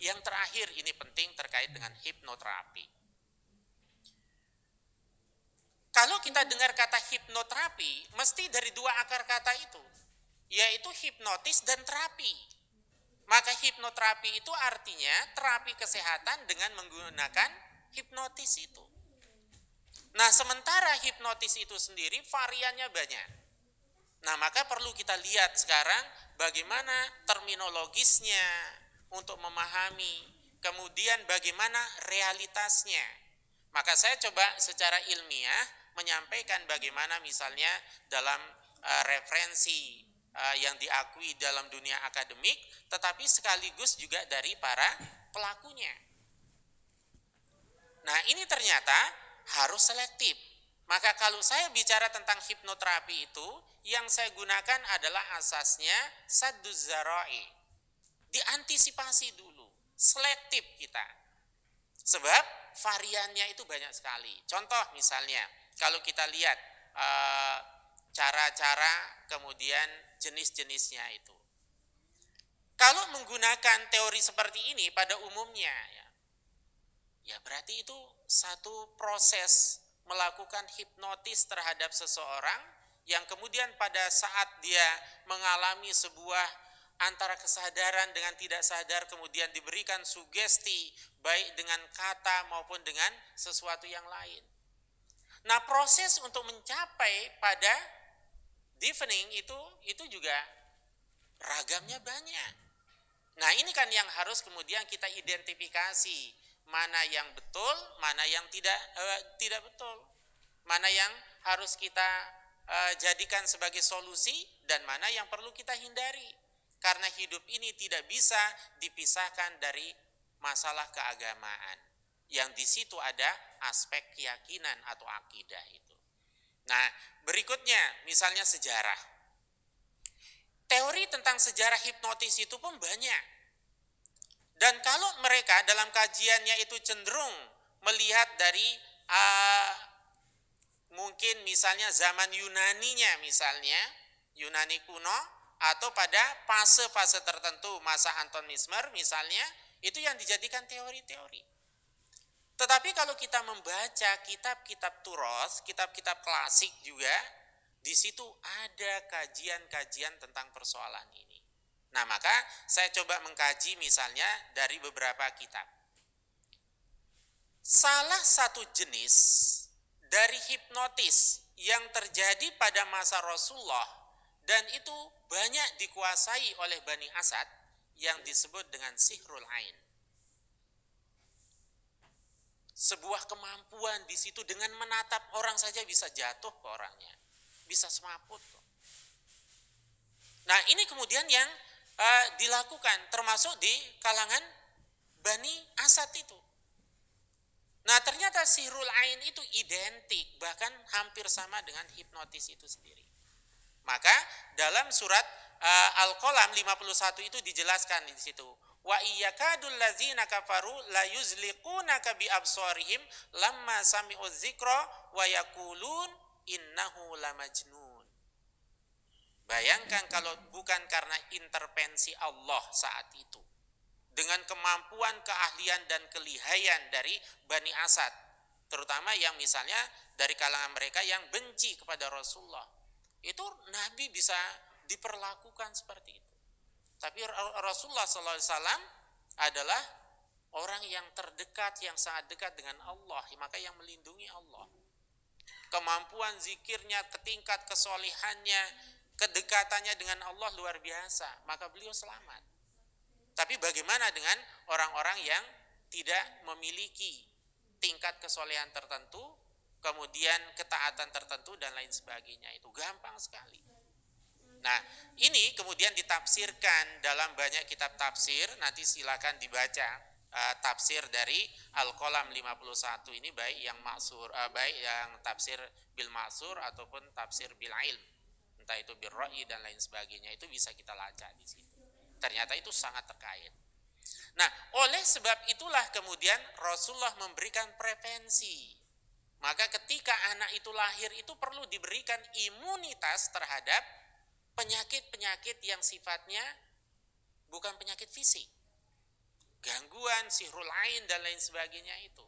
yang terakhir ini penting terkait dengan hipnoterapi. Kalau kita dengar kata hipnoterapi, mesti dari dua akar kata itu, yaitu hipnotis dan terapi. Maka hipnoterapi itu artinya terapi kesehatan dengan menggunakan hipnotis itu. Nah, sementara hipnotis itu sendiri variannya banyak. Nah, maka perlu kita lihat sekarang bagaimana terminologisnya untuk memahami, kemudian bagaimana realitasnya. Maka saya coba secara ilmiah menyampaikan bagaimana misalnya dalam referensi yang diakui dalam dunia akademik, tetapi sekaligus juga dari para pelakunya. Nah, ini ternyata harus selektif. Maka kalau saya bicara tentang hipnoterapi itu, yang saya gunakan adalah asasnya sadduz dzara'i. Diantisipasi dulu, selektif kita. Sebab variannya itu banyak sekali. Contoh misalnya, kalau kita lihat cara-cara kemudian jenis-jenisnya itu. Kalau menggunakan teori seperti ini pada umumnya, ya berarti itu satu proses melakukan hipnotis terhadap seseorang yang kemudian pada saat dia mengalami sebuah antara kesadaran dengan tidak sadar kemudian diberikan sugesti baik dengan kata maupun dengan sesuatu yang lain. Nah, proses untuk mencapai pada deafening itu juga ragamnya banyak. Nah, ini kan yang harus kemudian kita identifikasi, mana yang betul, mana yang tidak betul, mana yang harus kita jadikan sebagai solusi dan mana yang perlu kita hindari. Karena hidup ini tidak bisa dipisahkan dari masalah keagamaan, yang di situ ada aspek keyakinan atau akidah itu. Nah, berikutnya misalnya sejarah. Teori tentang sejarah hipnotis itu pun banyak. Dan kalau mereka dalam kajiannya itu cenderung melihat dari mungkin misalnya zaman Yunaninya misalnya, Yunani kuno, atau pada fase-fase tertentu, masa Anton Mesmer misalnya, itu yang dijadikan teori-teori. Tetapi kalau kita membaca kitab-kitab turos, kitab-kitab klasik juga, di situ ada kajian-kajian tentang persoalan ini. Nah, maka saya coba mengkaji misalnya dari beberapa kitab. Salah satu jenis dari hipnotis yang terjadi pada masa Rasulullah dan itu banyak dikuasai oleh Bani Asad yang disebut dengan sihrul ain. Sebuah kemampuan di situ dengan menatap orang saja bisa jatuh ke orangnya, bisa semaput. Nah, ini kemudian yang dilakukan termasuk di kalangan Bani Asad itu. Nah, ternyata sihrul ain itu identik, bahkan hampir sama dengan hipnotis itu sendiri. Maka dalam surat Al-Qalam 51 itu dijelaskan di situ. Wa iyyakadul ladzina kafaru la yuzliqunaka bi absarihim lamma sami'u dzikra wa yaqulun innahu lamajnun. Bayangkan kalau bukan karena intervensi Allah saat itu, dengan kemampuan, keahlian dan kelihayan dari Bani Asad, terutama yang misalnya dari kalangan mereka yang benci kepada Rasulullah, itu Nabi bisa diperlakukan seperti itu. Tapi Rasulullah SAW adalah orang yang terdekat, yang sangat dekat dengan Allah, maka yang melindungi Allah. Kemampuan zikirnya, tingkat kesolehannya, kedekatannya dengan Allah luar biasa, maka beliau selamat. Tapi bagaimana dengan orang-orang yang tidak memiliki tingkat kesolehan tertentu, kemudian ketaatan tertentu dan lain sebagainya, itu gampang sekali. Nah, ini kemudian ditafsirkan dalam banyak kitab tafsir, nanti silakan dibaca tafsir dari Al-Qalam 51 ini, baik yang maksur, baik yang tafsir bil maksur ataupun tafsir bil ilm, entah itu bil ra'i dan lain sebagainya, itu bisa kita lacak di situ. Ternyata itu sangat terkait. Nah, oleh sebab itulah kemudian Rasulullah memberikan prevensi. Maka ketika anak itu lahir itu perlu diberikan imunitas terhadap penyakit-penyakit yang sifatnya bukan penyakit fisik. gangguan, sihrul ain dan lain sebagainya itu.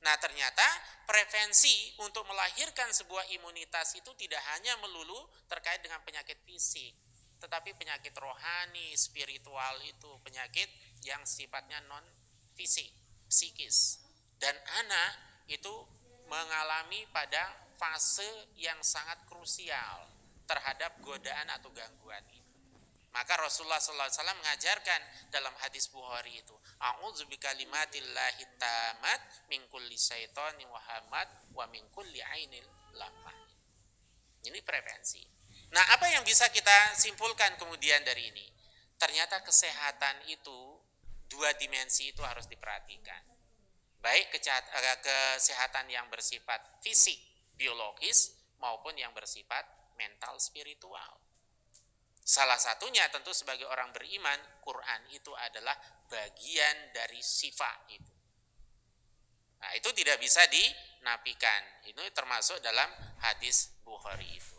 Nah, ternyata prevensi untuk melahirkan sebuah imunitas itu tidak hanya melulu terkait dengan penyakit fisik, tetapi penyakit rohani, spiritual itu, penyakit yang sifatnya non fisik, psikis. Dan anak itu mengalami pada fase yang sangat krusial terhadap godaan atau gangguan itu. Maka Rasulullah SAW mengajarkan dalam hadis Bukhari itu, A'udzu bikalimatillahi tammat min kulli syaitonin wa hamad wa min kulli ainil lamah. Ini prevensi. Nah, apa yang bisa kita simpulkan kemudian dari ini? Ternyata kesehatan itu, dua dimensi itu harus diperhatikan. Baik kesehatan yang bersifat fisik, biologis, maupun yang bersifat mental, spiritual. Salah satunya tentu sebagai orang beriman, Quran itu adalah bagian dari sifat itu. Nah, itu tidak bisa dinafikan. Itu termasuk dalam hadis Bukhari itu.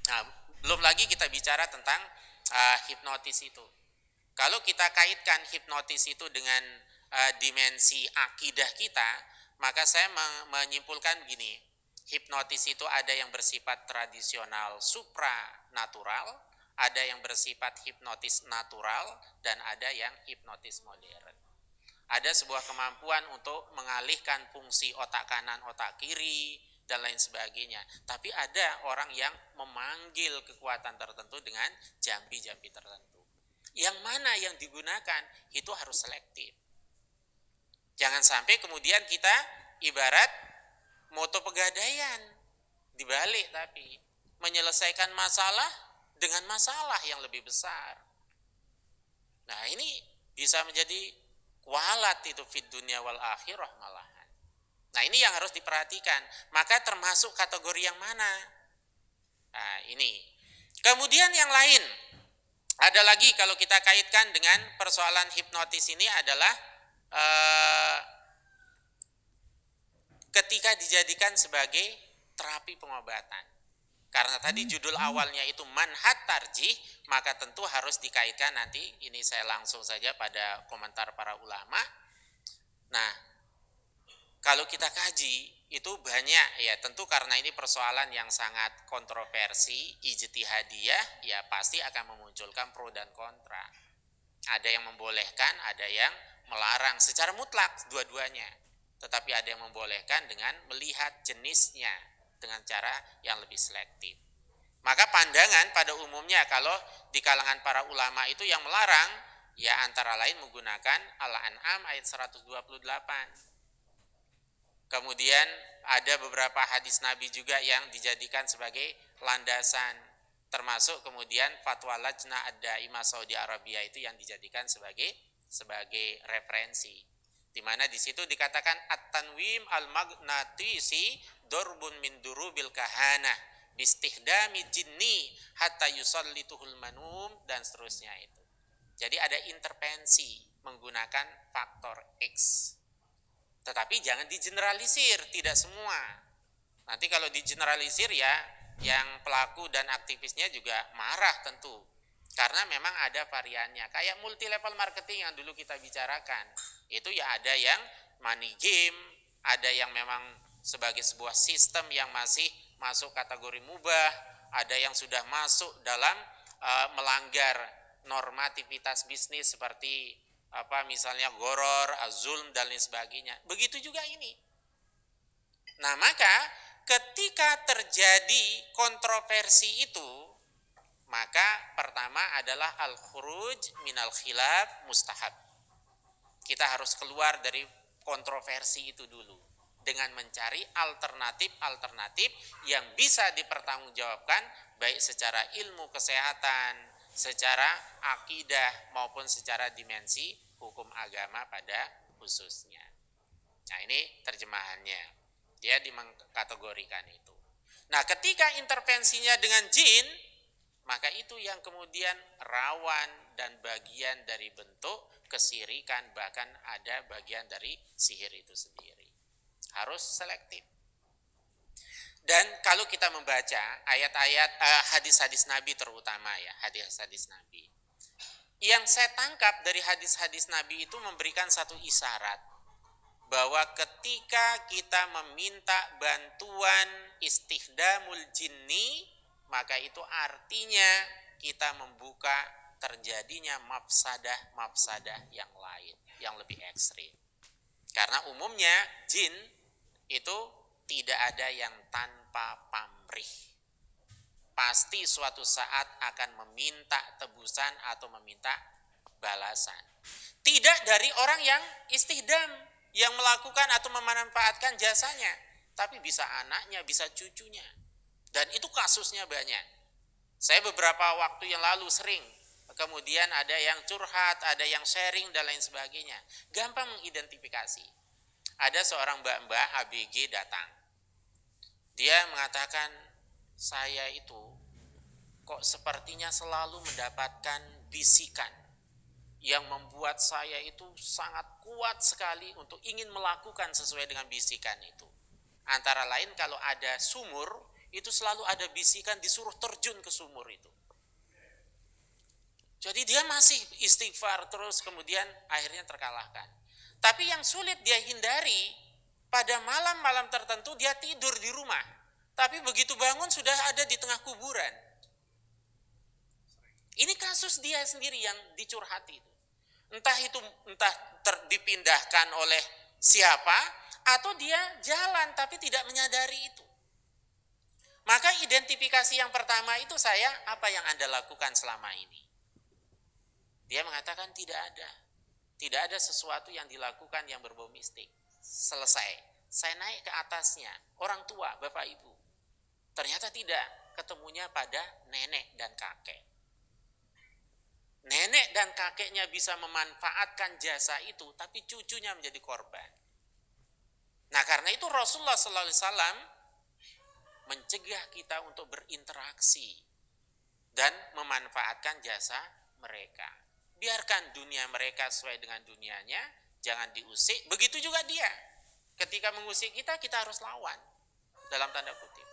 Nah, belum lagi kita bicara tentang hipnotis itu. Kalau kita kaitkan hipnotis itu dengan dimensi akidah kita, maka saya menyimpulkan begini. Hipnotis itu ada yang bersifat tradisional supranatural, ada yang bersifat hipnotis natural, dan ada yang hipnotis modern. Ada sebuah kemampuan untuk mengalihkan fungsi otak kanan, otak kiri, dan lain sebagainya. Tapi ada orang yang memanggil kekuatan tertentu dengan jambi-jambi tertentu. Yang mana yang digunakan itu harus selektif. Jangan sampai kemudian kita ibarat moto pegadaian, dibalik tapi menyelesaikan masalah dengan masalah yang lebih besar. Nah, ini bisa menjadi kualat itu fid dunya wal akhirah malahan. Nah, ini yang harus diperhatikan. Maka termasuk kategori yang mana? Nah, ini. Kemudian yang lain, ada lagi kalau kita kaitkan dengan persoalan hipnotis ini adalah ketika dijadikan sebagai terapi pengobatan. Karena tadi judul awalnya itu manhat tarjih, maka tentu harus dikaitkan nanti, ini saya langsung saja pada komentar para ulama. Nah, kalau kita kaji, itu banyak ya, tentu karena ini persoalan yang sangat kontroversi, ijtihadiyah, ya pasti akan memunculkan pro dan kontra. Ada yang membolehkan, ada yang melarang secara mutlak dua-duanya. Tetapi ada yang membolehkan dengan melihat jenisnya, dengan cara yang lebih selektif. Maka pandangan pada umumnya kalau di kalangan para ulama itu yang melarang, ya antara lain menggunakan Al-An'am ayat 128. Kemudian ada beberapa hadis Nabi juga yang dijadikan sebagai landasan, termasuk kemudian fatwa Lajnah Ad-Daimah Saudi Arabia itu yang dijadikan sebagai referensi. Di mana di situ dikatakan at-tanwim al-magnatisi dorbun min durubil kahana bistihdami jinni hatta yusallituhul manum, dan seterusnya itu. Jadi ada intervensi menggunakan faktor X. Tetapi jangan digeneralisir, tidak semua. Nanti kalau digeneralisir ya yang pelaku dan aktivisnya juga marah tentu. Karena memang ada variannya. Kayak multi level marketing yang dulu kita bicarakan. Itu ya ada yang money game, ada yang memang sebagai sebuah sistem yang masih masuk kategori mubah, ada yang sudah masuk dalam melanggar normativitas bisnis seperti misalnya goror, zulm dan lain sebagainya. Begitu juga ini. Nah, maka ketika terjadi kontroversi itu, maka pertama adalah al-khuruj minal khilaf mustahab. Kita harus keluar dari kontroversi itu dulu dengan mencari alternatif yang bisa dipertanggungjawabkan baik secara ilmu kesehatan, secara akidah maupun secara dimensi hukum agama pada khususnya. Nah, ini terjemahannya. Dia dimengkategorikan itu. Nah, ketika intervensinya dengan jin, maka itu yang kemudian rawan dan bagian dari bentuk kesirikan, bahkan ada bagian dari sihir itu sendiri. Harus selektif. Dan kalau kita membaca ayat-ayat hadis-hadis Nabi terutama ya, hadis-hadis Nabi. Yang saya tangkap dari hadis-hadis Nabi itu memberikan satu isyarat bahwa ketika kita meminta bantuan istighdamul jinni, maka itu artinya kita membuka terjadinya mafsadah yang lain, yang lebih ekstrim. Karena umumnya jin itu tidak ada yang tanpa pamrih. Pasti suatu saat akan meminta tebusan atau meminta balasan. Tidak dari orang yang istighdam, yang melakukan atau memanfaatkan jasanya, tapi bisa anaknya, bisa cucunya. Dan itu kasusnya banyak. Saya beberapa waktu yang lalu sering, kemudian ada yang curhat, ada yang sharing dan lain sebagainya. Gampang mengidentifikasi. Ada seorang mbak-mbak ABG datang. Dia mengatakan, saya itu kok sepertinya selalu mendapatkan bisikan yang membuat saya itu sangat kuat sekali untuk ingin melakukan sesuai dengan bisikan itu. Antara lain kalau ada sumur, itu selalu ada bisikan disuruh terjun ke sumur itu. Jadi dia masih istighfar terus, kemudian akhirnya terkalahkan. Tapi yang sulit dia hindari, pada malam-malam tertentu dia tidur di rumah, tapi begitu bangun sudah ada di tengah kuburan. Ini kasus dia sendiri yang dicurhati. Entah dipindahkan oleh siapa, atau dia jalan tapi tidak menyadari itu. Maka identifikasi yang pertama itu saya, apa yang Anda lakukan selama ini? Dia mengatakan tidak ada. Tidak ada sesuatu yang dilakukan yang berbau mistik. Selesai. Saya naik ke atasnya, orang tua, bapak ibu. Ternyata tidak, ketemunya pada nenek dan kakek. Nenek dan kakeknya bisa memanfaatkan jasa itu, tapi cucunya menjadi korban. Nah, karena itu Rasulullah SAW mencegah kita untuk berinteraksi dan memanfaatkan jasa mereka. Biarkan dunia mereka sesuai dengan dunianya, jangan diusik. Begitu juga dia. Ketika mengusik kita, kita harus lawan, dalam tanda kutip.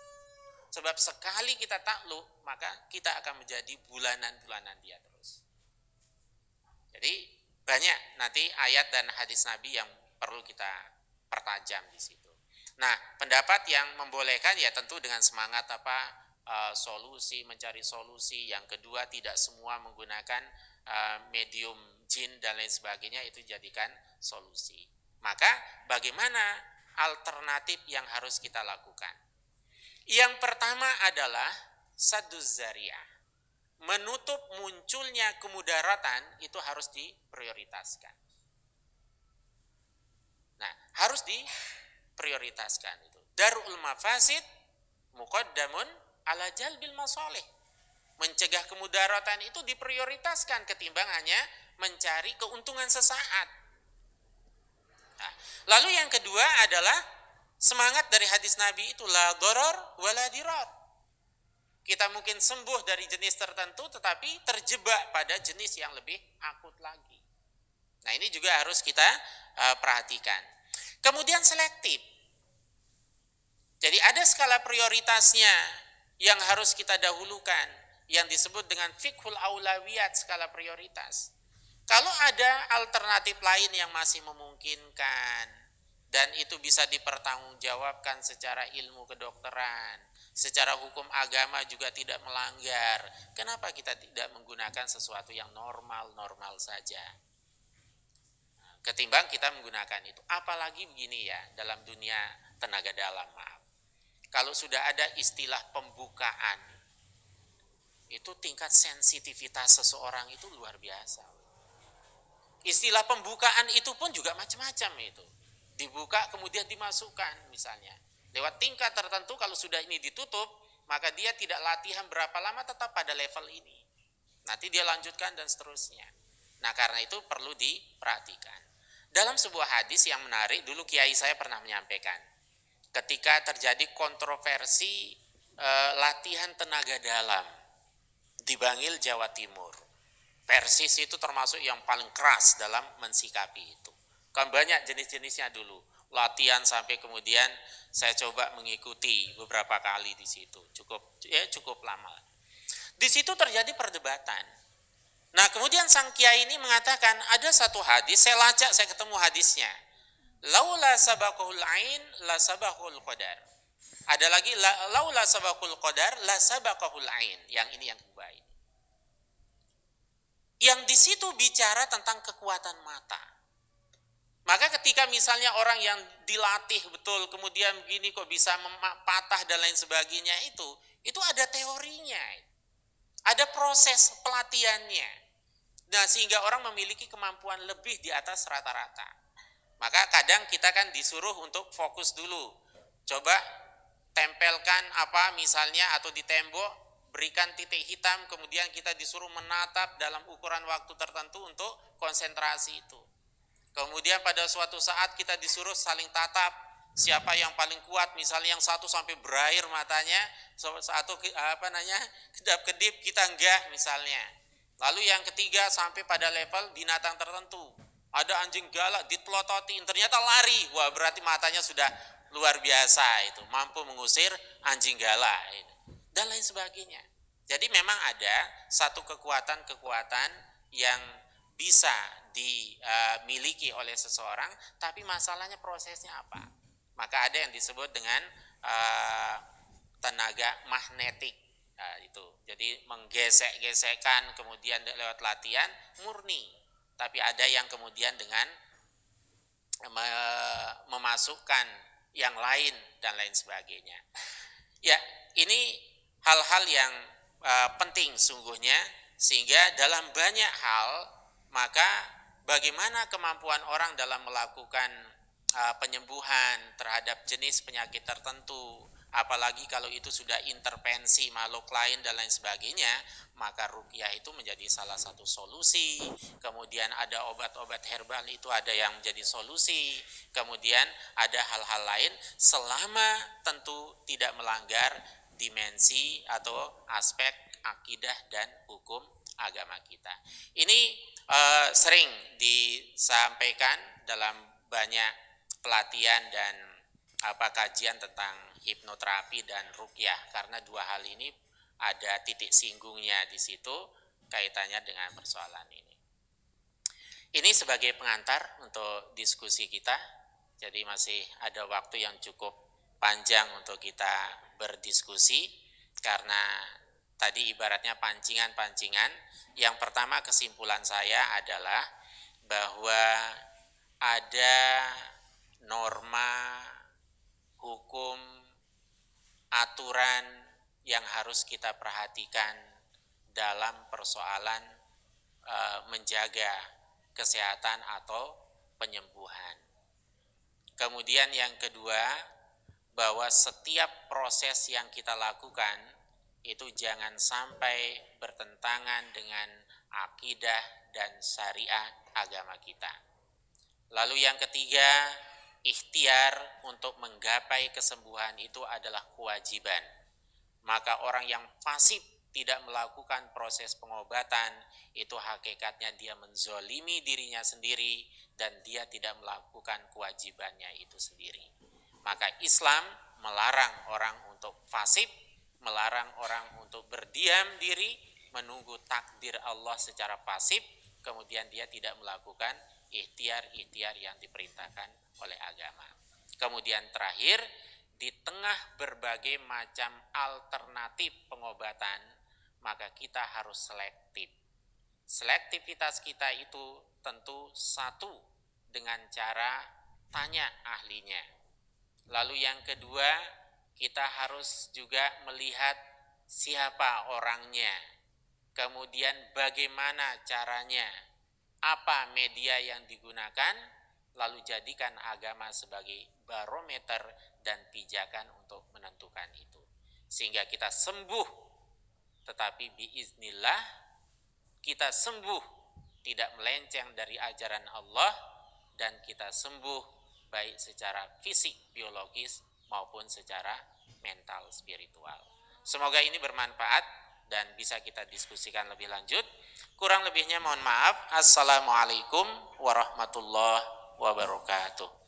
Sebab sekali kita takluk, maka kita akan menjadi bulanan-bulanan dia terus. Jadi banyak nanti ayat dan hadis Nabi yang perlu kita pertajam di situ. Nah, pendapat yang membolehkan ya tentu dengan semangat solusi, mencari solusi. Yang kedua, tidak semua menggunakan medium jin dan lain sebagainya itu jadikan solusi. Maka bagaimana alternatif yang harus kita lakukan? Yang pertama adalah sadduz zari'ah. Menutup munculnya kemudaratan itu harus diprioritaskan. Nah, harus diprioritaskan itu. Darul mafasid muqaddamun ala jalbil masalih. Mencegah kemudaratan itu diprioritaskan ketimbang hanya mencari keuntungan sesaat. Nah, lalu yang kedua adalah semangat dari hadis Nabi itu la doror wala dirar. Kita mungkin sembuh dari jenis tertentu tetapi terjebak pada jenis yang lebih akut lagi. Nah, ini juga harus kita perhatikan. Kemudian selektif. Jadi ada skala prioritasnya yang harus kita dahulukan, yang disebut dengan fiqhul aulawiyat, skala prioritas. Kalau ada alternatif lain yang masih memungkinkan dan itu bisa dipertanggungjawabkan secara ilmu kedokteran, secara hukum agama juga tidak melanggar, kenapa kita tidak menggunakan sesuatu yang normal-normal saja? Ketimbang kita menggunakan itu. Apalagi begini ya, dalam dunia tenaga dalam, maaf. Kalau sudah ada istilah pembukaan, itu tingkat sensitivitas seseorang itu luar biasa. Istilah pembukaan itu pun juga macam-macam itu. Dibuka kemudian dimasukkan misalnya. Lewat tingkat tertentu kalau sudah ini ditutup, maka dia tidak latihan berapa lama tetap pada level ini. Nanti dia lanjutkan dan seterusnya. Nah, karena itu perlu diperhatikan. Dalam sebuah hadis yang menarik, dulu kiai saya pernah menyampaikan. Ketika terjadi kontroversi latihan tenaga dalam di Bangil, Jawa Timur. Persis itu termasuk yang paling keras dalam mensikapi itu. Kan banyak jenis-jenisnya dulu. Latihan sampai kemudian saya coba mengikuti beberapa kali di situ. Cukup lama. Di situ terjadi perdebatan. Nah, kemudian sang kiai ini mengatakan ada satu hadis, saya lacak, saya ketemu hadisnya. Laula sabaqul ain la sabaqul qadar. Ada lagi laula sabaqul qadar la sabaqul ain. Yang ini yang kedua ini. Yang di situ bicara tentang kekuatan mata. Maka ketika misalnya orang yang dilatih betul kemudian begini kok bisa patah dan lain sebagainya itu ada teorinya. Ada proses pelatihannya. Nah, sehingga orang memiliki kemampuan lebih di atas rata-rata. Maka kadang kita kan disuruh untuk fokus dulu. Coba tempelkan apa misalnya atau di tembok, berikan titik hitam, kemudian kita disuruh menatap dalam ukuran waktu tertentu untuk konsentrasi itu. Kemudian pada suatu saat kita disuruh saling tatap, siapa yang paling kuat, misalnya yang satu sampai berair matanya, satu kedap-kedip, kita enggak misalnya. Lalu yang ketiga sampai pada level binatang tertentu. Ada anjing galak ditelototin, ternyata lari. Wah, berarti matanya sudah luar biasa itu, mampu mengusir anjing galak dan lain sebagainya. Jadi memang ada satu kekuatan-kekuatan yang bisa dimiliki oleh seseorang, tapi masalahnya prosesnya apa? Maka ada yang disebut dengan tenaga magnetik. Itu. Jadi menggesek-gesekkan kemudian lewat latihan murni. Tapi ada yang kemudian dengan memasukkan yang lain dan lain sebagainya. Ya, ini hal-hal yang penting sungguhnya, sehingga dalam banyak hal maka bagaimana kemampuan orang dalam melakukan penyembuhan terhadap jenis penyakit tertentu, apalagi kalau itu sudah intervensi makhluk lain dan lain sebagainya, maka ruqyah itu menjadi salah satu solusi. Kemudian ada obat-obat herbal, itu ada yang menjadi solusi. Kemudian ada hal-hal lain selama tentu tidak melanggar dimensi atau aspek akidah dan hukum agama kita. Ini sering disampaikan dalam banyak pelatihan dan kajian tentang hipnoterapi dan ruqyah, karena dua hal ini ada titik singgungnya di situ kaitannya dengan persoalan ini. Ini sebagai pengantar untuk diskusi kita, jadi masih ada waktu yang cukup panjang untuk kita berdiskusi, karena tadi ibaratnya pancingan-pancingan. Yang pertama, kesimpulan saya adalah bahwa ada norma, hukum, aturan yang harus kita perhatikan dalam persoalan menjaga kesehatan atau penyembuhan. Kemudian yang kedua, bahwa setiap proses yang kita lakukan itu jangan sampai bertentangan dengan akidah dan syariat agama kita. Lalu yang ketiga, ikhtiar untuk menggapai kesembuhan itu adalah kewajiban. Maka orang yang pasif tidak melakukan proses pengobatan, itu hakikatnya dia menzolimi dirinya sendiri dan dia tidak melakukan kewajibannya itu sendiri. Maka Islam melarang orang untuk pasif, melarang orang untuk berdiam diri, menunggu takdir Allah secara pasif, kemudian dia tidak melakukan ikhtiar-ikhtiar yang diperintahkan oleh agama. Kemudian terakhir, di tengah berbagai macam alternatif pengobatan, maka kita harus selektif. Selektivitas kita itu tentu satu dengan cara tanya ahlinya. Lalu yang kedua, kita harus juga melihat siapa orangnya. Kemudian bagaimana caranya, apa media yang digunakan, lalu jadikan agama sebagai barometer dan pijakan untuk menentukan itu. Sehingga kita sembuh, tetapi biiznillah kita sembuh tidak melenceng dari ajaran Allah, dan kita sembuh baik secara fisik, biologis, maupun secara mental, spiritual. Semoga ini bermanfaat dan bisa kita diskusikan lebih lanjut. Kurang lebihnya mohon maaf. Assalamualaikum warahmatullahi wabarakatuh.